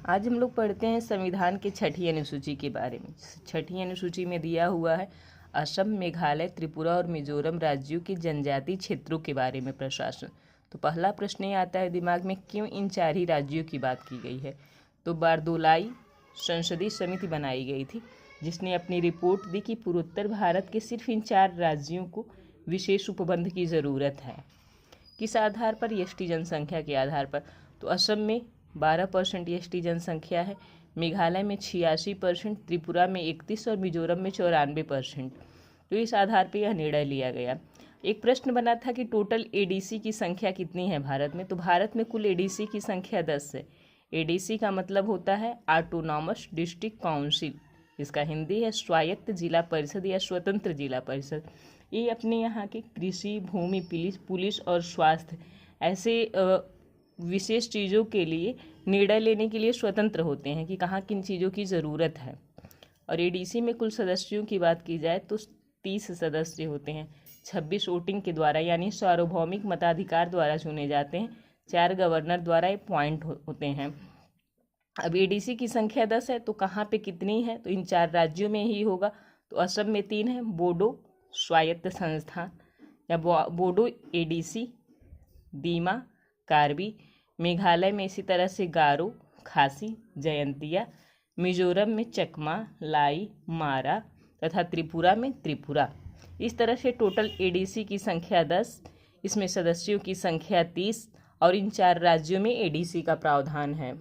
आज हम लोग पढ़ते हैं संविधान के छठी अनुसूची के बारे में। छठी अनुसूची में दिया हुआ है असम, मेघालय, त्रिपुरा और मिजोरम राज्यों के जनजातीय क्षेत्रों के बारे में प्रशासन। तो पहला प्रश्न ये आता है दिमाग में, क्यों इन चार ही राज्यों की बात की गई है। तो बारदोलाई संसदीय समिति बनाई गई थी जिसने अपनी रिपोर्ट दी कि पूर्वोत्तर भारत के सिर्फ इन चार राज्यों को विशेष उपबंध की ज़रूरत है। किस आधार पर? एसटी जनसंख्या के आधार पर। तो असम में 12% एसटी जनसंख्या है, मेघालय में 86%, त्रिपुरा में 31% और मिजोरम में 94%। तो इस आधार पर यह निर्णय लिया गया। एक प्रश्न बना था कि टोटल एडीसी की संख्या कितनी है भारत में। तो भारत में कुल एडीसी की संख्या 10 है। एडीसी का मतलब होता है ऑटोनॉमस डिस्ट्रिक्ट काउंसिल, इसका हिंदी है स्वायत्त जिला परिषद या स्वतंत्र जिला परिषद। ये अपने यहाँ के कृषि, भूमि, पुलिस और स्वास्थ्य ऐसे विशेष चीज़ों के लिए निर्णय लेने के लिए स्वतंत्र होते हैं कि कहाँ किन चीज़ों की ज़रूरत है। और एडीसी में कुल सदस्यों की बात की जाए तो 30 सदस्य होते हैं। 26 वोटिंग के द्वारा यानी सार्वभौमिक मताधिकार द्वारा चुने जाते हैं। 4 गवर्नर द्वारा अपॉइंट होते हैं। अब एडीसी की संख्या 10 है तो कहाँ पे कितनी है? तो इन चार राज्यों में ही होगा। तो असम में 3 है, बोडो स्वायत्त संस्थान या बोडो एडीसी, दीमा, कार्बी। मेघालय में इसी तरह से गारो, खासी, जयंतिया। मिजोरम में चकमा, लाई, मारा तथा त्रिपुरा में त्रिपुरा। इस तरह से टोटल एडीसी की संख्या 10, इसमें सदस्यों की संख्या 30 और इन चार राज्यों में एडीसी का प्रावधान है।